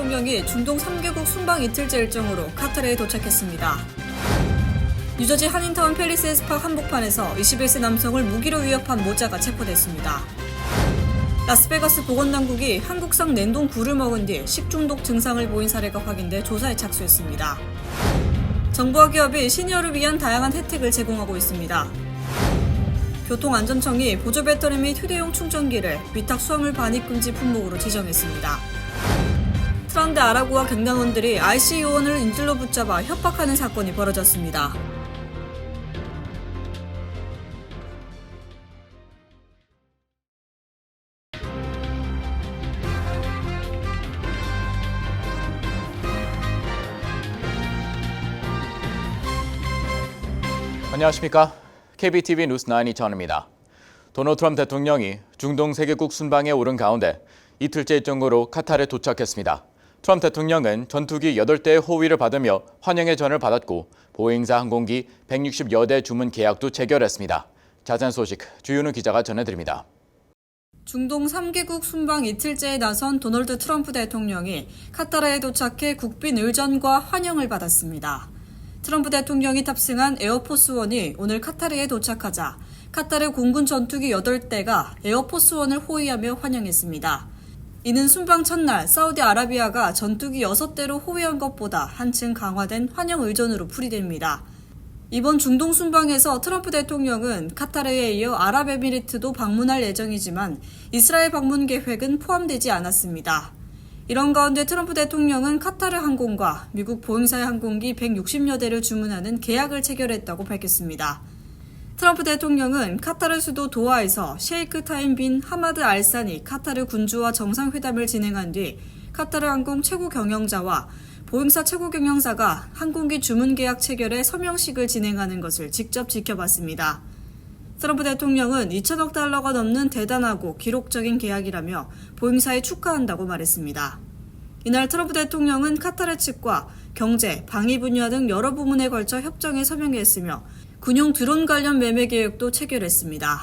대통령이 중동 3개국 순방 이틀째 일정으로 카타르에 도착했습니다. 뉴저지 한인타운 팰리세이스 파크 한복판에서 21세 남성을 무기로 위협한 모자가 체포됐습니다. 라스베가스 보건당국이 한국산 냉동 굴을 먹은 뒤 식중독 증상을 보인 사례가 확인돼 조사에 착수했습니다. 정부와 기업이 시니어를 위한 다양한 혜택을 제공하고 있습니다. 교통안전청이 보조 배터리 및 휴대용 충전기를 위탁 수화물 반입 금지 품목으로 지정했습니다. 트란드 아라구와 갱단원들이 IC 요원을 인질로 붙잡아 협박하는 사건이 벌어졌습니다. 안녕하십니까? KBTV 뉴스9 이천입니다. 도널드 트럼프 대통령이 중동 3개국 순방에 오른 가운데 이틀째 일정으로 카타르에 도착했습니다. 트럼프 대통령은 전투기 8대의 호위를 받으며 환영의 전을 받았고 보잉사 항공기 160여 대 주문 계약도 체결했습니다. 자세한 소식 주윤우 기자가 전해드립니다. 중동 3개국 순방 이틀째에 나선 도널드 트럼프 대통령이 카타르에 도착해 국빈 의전과 환영을 받았습니다. 트럼프 대통령이 탑승한 에어포스원이 오늘 카타르에 도착하자 카타르 공군 전투기 8대가 에어포스원을 호위하며 환영했습니다. 이는 순방 첫날 사우디아라비아가 전투기 6대로 호위한 것보다 한층 강화된 환영 의전으로 풀이됩니다. 이번 중동 순방에서 트럼프 대통령은 카타르에 이어 아랍에미리트도 방문할 예정이지만 이스라엘 방문 계획은 포함되지 않았습니다. 이런 가운데 트럼프 대통령은 카타르 항공과 미국 보잉사의 항공기 160여 대를 주문하는 계약을 체결했다고 밝혔습니다. 트럼프 대통령은 카타르 수도 도하에서 셰이크 타임 빈 하마드 알사니 카타르 군주와 정상회담을 진행한 뒤 카타르 항공 최고 경영자와 보잉사 최고 경영사가 항공기 주문 계약 체결에 서명식을 진행하는 것을 직접 지켜봤습니다. 트럼프 대통령은 2천억 달러가 넘는 대단하고 기록적인 계약이라며 보잉사에 축하한다고 말했습니다. 이날 트럼프 대통령은 카타르 측과 경제, 방위 분야 등 여러 부문에 걸쳐 협정에 서명했으며 군용 드론 관련 매매 계획도 체결했습니다.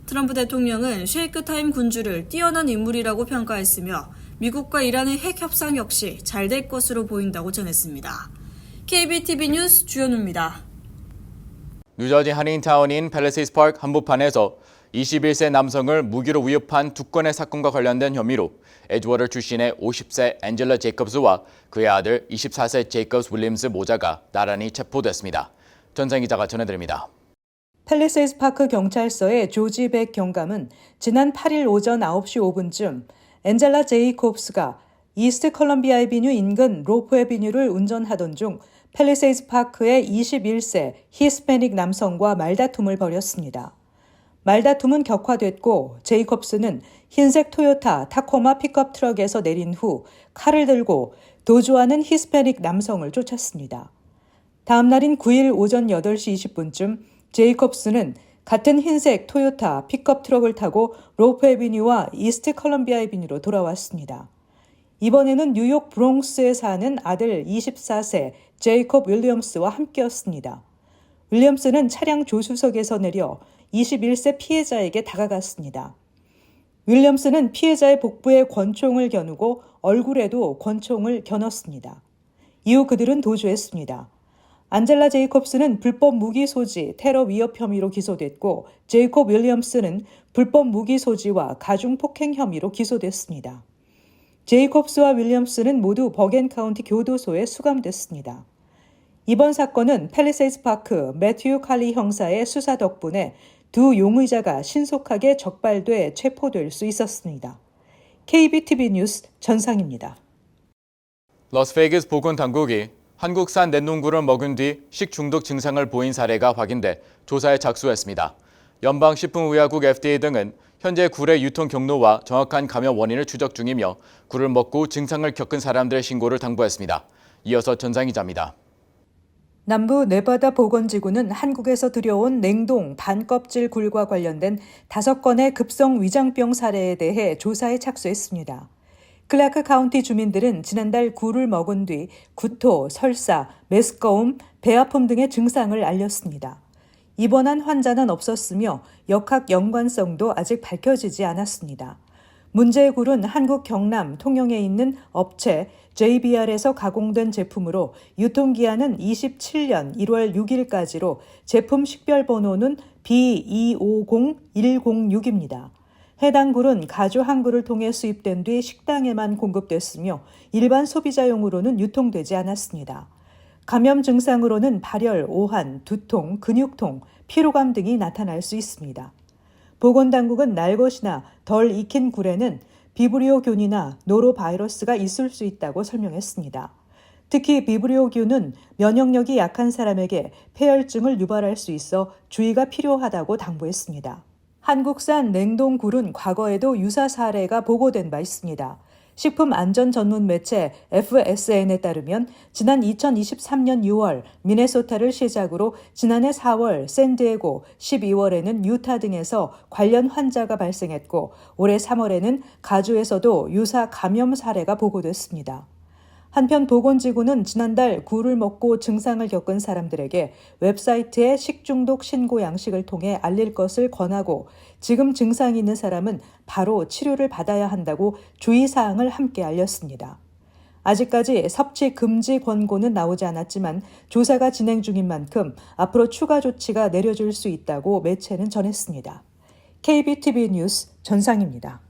트럼프 대통령은 셰이크 타임 군주를 뛰어난 인물이라고 평가했으며 미국과 이란의 핵 협상 역시 잘 될 것으로 보인다고 전했습니다. KBTV 뉴스 주현우입니다. 뉴저지 한인타운인 팰리세이스 파크 한복판에서 21세 남성을 무기로 위협한 2건의 사건과 관련된 혐의로 에드워드 출신의 50세 앤젤라 제이콥스와 그의 아들 24세 제이콥스 윌리엄스 모자가 나란히 체포됐습니다. 전상 기자가 전해드립니다. 팰리세이스 파크 경찰서의 조지 백 경감은 지난 8일 오전 9시 5분쯤 앤젤라 제이콥스가 이스트 컬럼비아 애비뉴 인근 로프 애비뉴를 운전하던 중 팰리세이스 파크의 21세 히스패닉 남성과 말다툼을 벌였습니다. 말다툼은 격화됐고 제이콥스는 흰색 토요타 타코마 픽업 트럭에서 내린 후 칼을 들고 도주하는 히스패닉 남성을 쫓았습니다. 다음 날인 9일 오전 8시 20분쯤 제이콥스는 같은 흰색 토요타 픽업 트럭을 타고 로프 애비뉴와 이스트 컬럼비아 애비뉴로 돌아왔습니다. 이번에는 뉴욕 브롱스에 사는 아들 24세 제이콥 윌리엄스와 함께였습니다. 윌리엄스는 차량 조수석에서 내려 21세 피해자에게 다가갔습니다. 윌리엄스는 피해자의 복부에 권총을 겨누고 얼굴에도 권총을 겨눴습니다. 이후 그들은 도주했습니다. 안젤라 제이콥스는 불법 무기 소지, 테러 위협 혐의로 기소됐고 제이콥 윌리엄스는 불법 무기 소지와 가중폭행 혐의로 기소됐습니다. 제이콥스와 윌리엄스는 모두 버겐 카운티 교도소에 수감됐습니다. 이번 사건은 팰리세이스 파크 매튜 칼리 형사의 수사 덕분에 두 용의자가 신속하게 적발돼 체포될 수 있었습니다. KBTV 뉴스 전상입니다. 라스베이거스 보건당국이 한국산 냉동굴을 먹은 뒤 식중독 증상을 보인 사례가 확인돼 조사에 착수했습니다. 연방식품의약국 FDA 등은 현재 굴의 유통 경로와 정확한 감염 원인을 추적 중이며 굴을 먹고 증상을 겪은 사람들의 신고를 당부했습니다. 이어서 전상 기자입니다. 남부 네바다 보건지구는 한국에서 들여온 냉동 반껍질 굴과 관련된 5건의 급성 위장병 사례에 대해 조사에 착수했습니다. 클라크 카운티 주민들은 지난달 굴을 먹은 뒤 구토, 설사, 메스꺼움, 배아픔 등의 증상을 알렸습니다. 입원한 환자는 없었으며 역학 연관성도 아직 밝혀지지 않았습니다. 문제의 굴은 한국 경남 통영에 있는 업체 JBR에서 가공된 제품으로 유통기한은 27년 1월 6일까지로 제품 식별번호는 B250106입니다. 해당 굴은 가주 항구를 통해 수입된 뒤 식당에만 공급됐으며 일반 소비자용으로는 유통되지 않았습니다. 감염 증상으로는 발열, 오한, 두통, 근육통, 피로감 등이 나타날 수 있습니다. 보건당국은 날것이나 덜 익힌 굴에는 비브리오균이나 노로바이러스가 있을 수 있다고 설명했습니다. 특히 비브리오균은 면역력이 약한 사람에게 폐혈증을 유발할 수 있어 주의가 필요하다고 당부했습니다. 한국산 냉동굴은 과거에도 유사 사례가 보고된 바 있습니다. 식품안전 전문 매체 FSN에 따르면 지난 2023년 6월 미네소타를 시작으로 지난해 4월 샌디에고, 12월에는 유타 등에서 관련 환자가 발생했고 올해 3월에는 가주에서도 유사 감염 사례가 보고됐습니다. 한편 보건지구는 지난달 굴을 먹고 증상을 겪은 사람들에게 웹사이트에 식중독 신고 양식을 통해 알릴 것을 권하고 지금 증상이 있는 사람은 바로 치료를 받아야 한다고 주의사항을 함께 알렸습니다. 아직까지 섭취 금지 권고는 나오지 않았지만 조사가 진행 중인 만큼 앞으로 추가 조치가 내려질 수 있다고 매체는 전했습니다. KBTV 뉴스 전상입니다.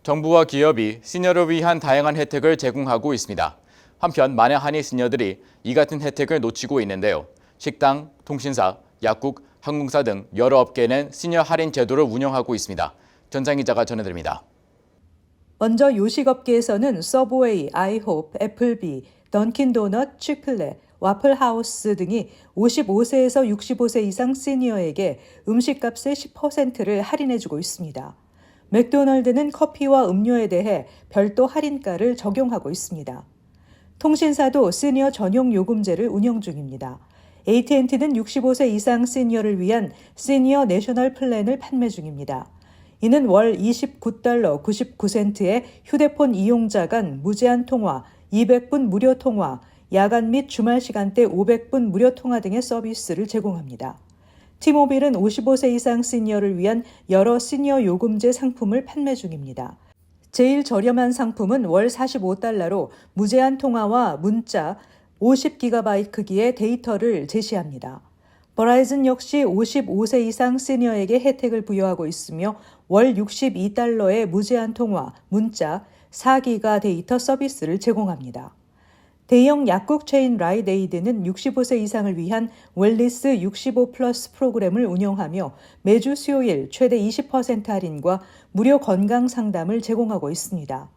정부와 기업이 시니어를 위한 다양한 혜택을 제공하고 있습니다. 한편 많은 한인 시니어들이 이 같은 혜택을 놓치고 있는데요. 식당, 통신사, 약국, 항공사 등 여러 업계는 시니어 할인 제도를 운영하고 있습니다. 전상 기자가 전해드립니다. 먼저 요식업계에서는 서브웨이, 아이홉, 애플비, 던킨도넛, 치플레, 와플하우스 등이 55세에서 65세 이상 시니어에게 음식값의 10%를 할인해주고 있습니다. 맥도널드는 커피와 음료에 대해 별도 할인가를 적용하고 있습니다. 통신사도 시니어 전용 요금제를 운영 중입니다. AT&T는 65세 이상 시니어를 위한 시니어 내셔널 플랜을 판매 중입니다. 이는 월 $29 99센트의 휴대폰 이용자 간 무제한 통화, 200분 무료 통화, 야간 및 주말 시간대 500분 무료 통화 등의 서비스를 제공합니다. 티모빌은 55세 이상 시니어를 위한 여러 시니어 요금제 상품을 판매 중입니다. 제일 저렴한 상품은 월 $45로 무제한 통화와 문자 50GB 크기의 데이터를 제시합니다. 버라이즌 역시 55세 이상 시니어에게 혜택을 부여하고 있으며 월 $62의 무제한 통화, 문자 4기가 데이터 서비스를 제공합니다. 대형 약국 체인 라이데이드는 65세 이상을 위한 웰리스 65 플러스 프로그램을 운영하며 매주 수요일 최대 20% 할인과 무료 건강 상담을 제공하고 있습니다.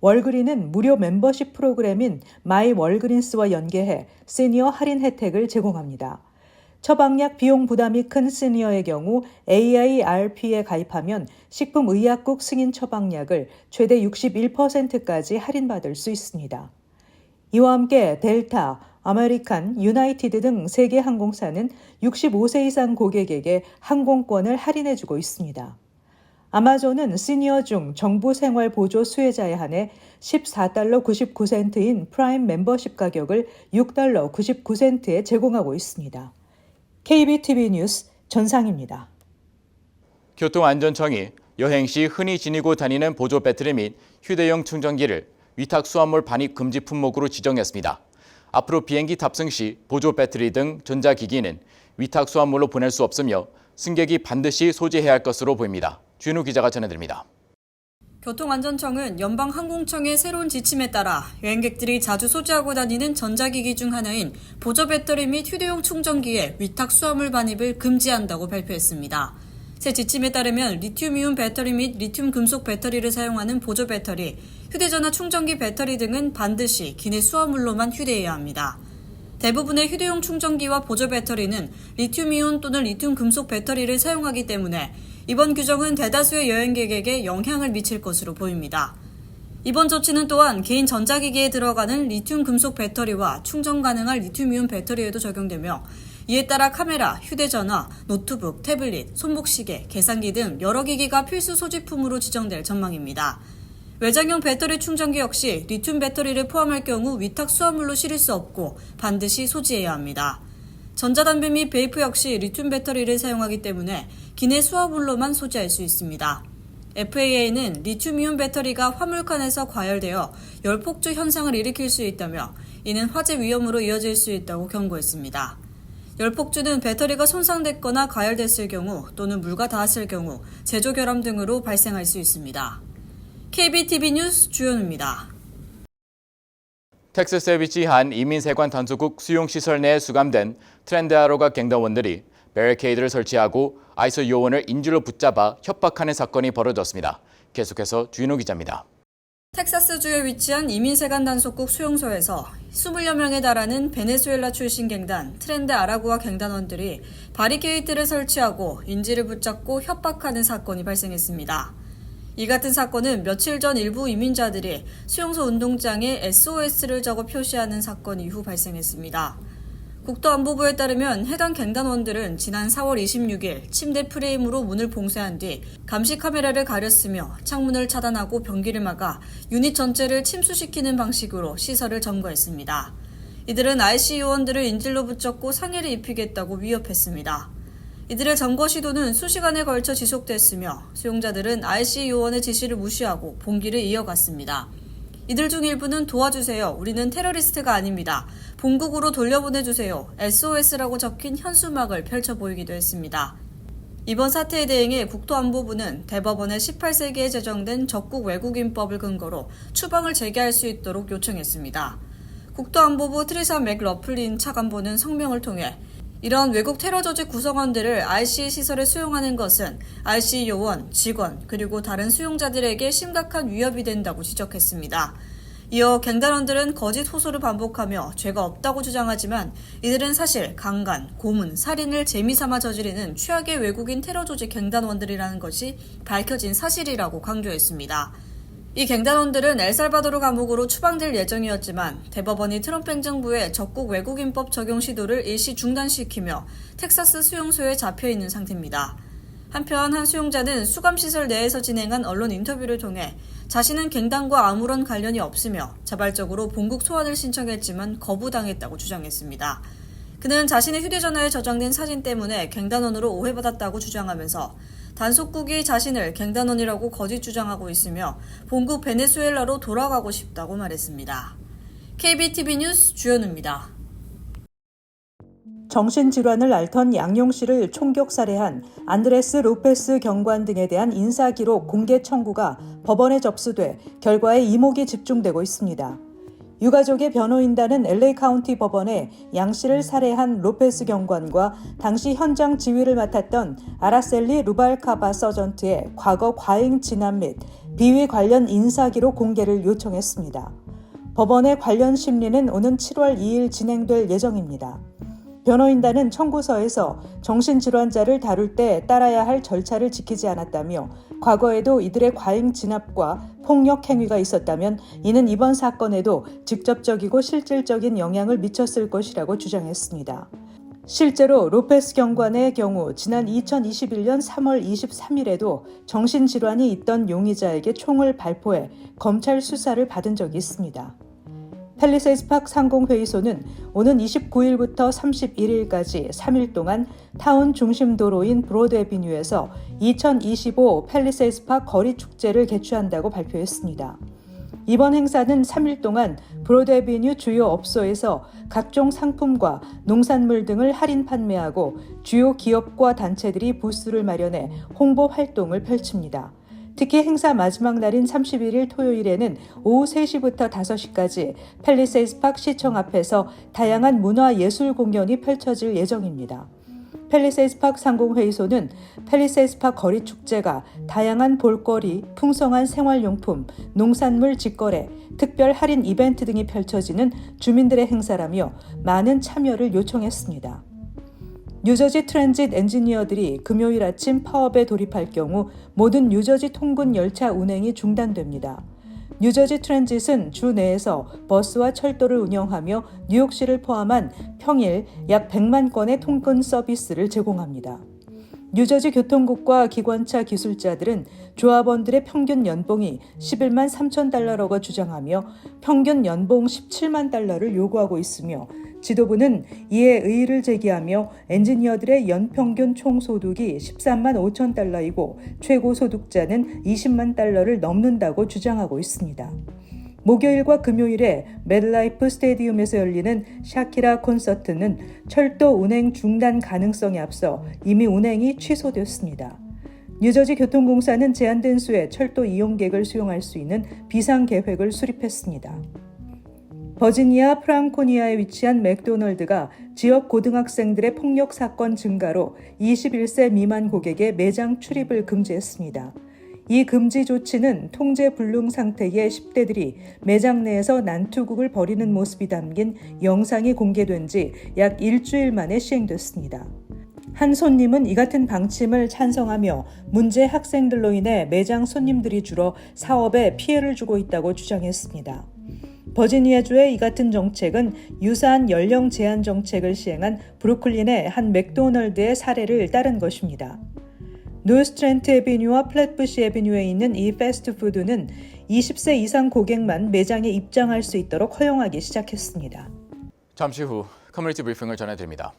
월그린은 무료 멤버십 프로그램인 마이 월그린스와 연계해 시니어 할인 혜택을 제공합니다. 처방약 비용 부담이 큰 시니어의 경우 AIRP에 가입하면 식품의약국 승인 처방약을 최대 61%까지 할인받을 수 있습니다. 이와 함께 델타, 아메리칸, 유나이티드 등 세계 항공사는 65세 이상 고객에게 항공권을 할인해주고 있습니다. 아마존은 시니어 중 정부 생활 보조 수혜자에 한해 $14 99센트인 프라임 멤버십 가격을 $6 99센트에 제공하고 있습니다. KBTV 뉴스 전상입니다. 교통안전청이 여행 시 흔히 지니고 다니는 보조 배터리 및 휴대용 충전기를 위탁 수화물 반입 금지 품목으로 지정했습니다. 앞으로 비행기 탑승 시 보조 배터리 등 전자기기는 위탁 수화물로 보낼 수 없으며 승객이 반드시 소지해야 할 것으로 보입니다. 주인우 기자가 전해드립니다. 교통안전청은 연방항공청의 새로운 지침에 따라 여행객들이 자주 소지하고 다니는 전자기기 중 하나인 보조 배터리 및 휴대용 충전기의 위탁 수화물 반입을 금지한다고 발표했습니다. 새 지침에 따르면 리튬이온 배터리 및 리튬 금속 배터리를 사용하는 보조 배터리, 휴대전화 충전기 배터리 등은 반드시 기내 수화물로만 휴대해야 합니다. 대부분의 휴대용 충전기와 보조 배터리는 리튬이온 또는 리튬 금속 배터리를 사용하기 때문에 이번 규정은 대다수의 여행객에게 영향을 미칠 것으로 보입니다. 이번 조치는 또한 개인 전자기기에 들어가는 리튬 금속 배터리와 충전 가능한 리튬이온 배터리에도 적용되며 이에 따라 카메라, 휴대전화, 노트북, 태블릿, 손목시계, 계산기 등 여러 기기가 필수 소지품으로 지정될 전망입니다. 외장형 배터리 충전기 역시 리튬 배터리를 포함할 경우 위탁 수화물로 실을 수 없고 반드시 소지해야 합니다. 전자담배 및 베이프 역시 리튬 배터리를 사용하기 때문에 기내 수화물로만 소지할 수 있습니다. FAA는 리튬이온 배터리가 화물칸에서 과열되어 열폭주 현상을 일으킬 수 있다며 이는 화재 위험으로 이어질 수 있다고 경고했습니다. 열폭주는 배터리가 손상됐거나 가열됐을 경우 또는 물과 닿았을 경우 제조 결함 등으로 발생할 수 있습니다. KBTV 뉴스 주연우입니다. 텍사스에 위치한 이민세관 단속국 수용시설 내에 수감된 트렌드아로가 갱단원들이 베리케이드를 설치하고 아이스 요원을 인질로 붙잡아 협박하는 사건이 벌어졌습니다. 계속해서 주인호 기자입니다. 텍사스주에 위치한 이민세관 단속국 수용소에서 20여 명에 달하는 베네수엘라 출신 갱단 트렌드 아라구아 갱단원들이 바리케이트를 설치하고 인질을 붙잡고 협박하는 사건이 발생했습니다. 이 같은 사건은 며칠 전 일부 이민자들이 수용소 운동장에 SOS를 적어 표시하는 사건 이후 발생했습니다. 국토안보부에 따르면 해당 갱단원들은 지난 4월 26일 침대 프레임으로 문을 봉쇄한 뒤 감시 카메라를 가렸으며 창문을 차단하고 변기를 막아 유닛 전체를 침수시키는 방식으로 시설을 점거했습니다. 이들은 RC 요원들을 인질로 붙잡고 상해를 입히겠다고 위협했습니다. 이들의 점거 시도는 수시간에 걸쳐 지속됐으며 수용자들은 RC 요원의 지시를 무시하고 봉기를 이어갔습니다. 이들 중 일부는 도와주세요. 우리는 테러리스트가 아닙니다. 본국으로 돌려보내주세요. SOS라고 적힌 현수막을 펼쳐 보이기도 했습니다. 이번 사태에 대응해 국토안보부는 대법원의 18세기에 제정된 적국 외국인법을 근거로 추방을 재개할 수 있도록 요청했습니다. 국토안보부 트리사 맥러플린 차관보는 성명을 통해 이런 외국 테러 조직 구성원들을 RC 시설에 수용하는 것은 RC 요원, 직원, 그리고 다른 수용자들에게 심각한 위협이 된다고 지적했습니다. 이어 갱단원들은 거짓 호소를 반복하며 죄가 없다고 주장하지만 이들은 사실 강간, 고문, 살인을 재미삼아 저지르는 최악의 외국인 테러 조직 갱단원들이라는 것이 밝혀진 사실이라고 강조했습니다. 이 갱단원들은 엘살바도르 감옥으로 추방될 예정이었지만 대법원이 트럼프 행정부의 적국 외국인법 적용 시도를 일시 중단시키며 텍사스 수용소에 잡혀 있는 상태입니다. 한편 한 수용자는 수감시설 내에서 진행한 언론 인터뷰를 통해 자신은 갱단과 아무런 관련이 없으며 자발적으로 본국 소환을 신청했지만 거부당했다고 주장했습니다. 그는 자신의 휴대전화에 저장된 사진 때문에 갱단원으로 오해받았다고 주장하면서 단속국이 자신을 갱단원이라고 거짓 주장하고 있으며 본국 베네수엘라로 돌아가고 싶다고 말했습니다. KBTV 뉴스 주연우입니다. 정신질환을 앓던 양용씨를 총격 살해한 안드레스 로페스 경관 등에 대한 인사기록 공개 청구가 법원에 접수돼 결과에 이목이 집중되고 있습니다. 유가족의 변호인단은 LA 카운티 법원에 양 씨를 살해한 로페스 경관과 당시 현장 지휘를 맡았던 아라셀리 루발카바 서전트의 과거 과잉 진압 및 비위 관련 인사기록 공개를 요청했습니다. 법원의 관련 심리는 오는 7월 2일 진행될 예정입니다. 변호인단은 청구서에서 정신질환자를 다룰 때 따라야 할 절차를 지키지 않았다며 과거에도 이들의 과잉 진압과 폭력 행위가 있었다면 이는 이번 사건에도 직접적이고 실질적인 영향을 미쳤을 것이라고 주장했습니다. 실제로 로페스 경관의 경우 지난 2021년 3월 23일에도 정신질환이 있던 용의자에게 총을 발포해 검찰 수사를 받은 적이 있습니다. 팰리세이드 파크 상공회의소는 오는 29일부터 31일까지 3일 동안 타운 중심 도로인 브로드 애비뉴에서 2025 팰리세이드 파크 거리 축제를 개최한다고 발표했습니다. 이번 행사는 3일 동안 브로드 애비뉴 주요 업소에서 각종 상품과 농산물 등을 할인 판매하고 주요 기업과 단체들이 부스를 마련해 홍보 활동을 펼칩니다. 특히 행사 마지막 날인 31일 토요일에는 오후 3시부터 5시까지 팰리세이드 파크 시청 앞에서 다양한 문화예술 공연이 펼쳐질 예정입니다. 팰리세이드 파크 상공회의소는 팰리세이드 파크 거리축제가 다양한 볼거리, 풍성한 생활용품, 농산물 직거래, 특별 할인 이벤트 등이 펼쳐지는 주민들의 행사라며 많은 참여를 요청했습니다. 뉴저지 트랜짓 엔지니어들이 금요일 아침 파업에 돌입할 경우 모든 뉴저지 통근 열차 운행이 중단됩니다. 뉴저지 트랜짓은 주 내에서 버스와 철도를 운영하며 뉴욕시를 포함한 평일 약 100만 건의 통근 서비스를 제공합니다. 뉴저지 교통국과 기관차 기술자들은 조합원들의 평균 연봉이 11만 3천 달러라고 주장하며 평균 연봉 17만 달러를 요구하고 있으며 지도부는 이에 의의를 제기하며 엔지니어들의 연평균 총소득이 13만 5천 달러이고 최고 소득자는 20만 달러를 넘는다고 주장하고 있습니다. 목요일과 금요일에 맥라이프 스테디움에서 열리는 샤키라 콘서트는 철도 운행 중단 가능성에 앞서 이미 운행이 취소되었습니다. 뉴저지 교통공사는 제한된 수의 철도 이용객을 수용할 수 있는 비상계획을 수립했습니다. 버지니아 프랑코니아에 위치한 맥도널드가 지역 고등학생들의 폭력 사건 증가로 21세 미만 고객의 매장 출입을 금지했습니다. 이 금지 조치는 통제 불능 상태의 10대들이 매장 내에서 난투극을 벌이는 모습이 담긴 영상이 공개된 지 약 일주일 만에 시행됐습니다. 한 손님은 이 같은 방침을 찬성하며 문제 학생들로 인해 매장 손님들이 줄어 사업에 피해를 주고 있다고 주장했습니다. 버지니아주의 이 같은 정책은 유사한 연령 제한 정책을 시행한 브루클린의 한 맥도널드의 사례를 따른 것입니다. 노스트렌트 애비뉴와 플랫부시 애비뉴에 있는 이 패스트푸드는 20세 이상 고객만 매장에 입장할 수 있도록 허용하기 시작했습니다. 잠시 후 커뮤니티 브리핑을 전해드립니다.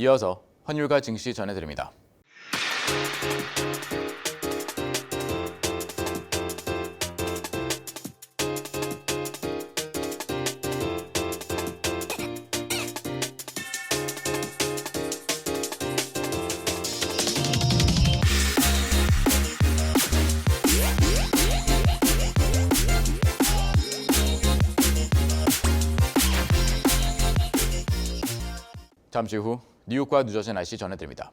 이어서 환율과 증시 전해드립니다. 잠시 후 뉴욕과 뉴저지 날씨 전해드립니다.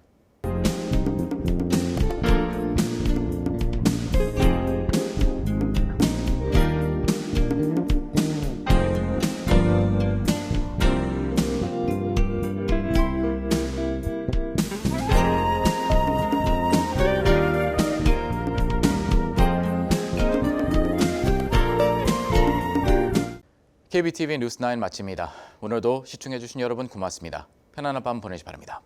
KBTV 뉴스 9 마칩니다. 오늘도 시청해주신 여러분 고맙습니다. 편안한 밤 보내시 바랍니다.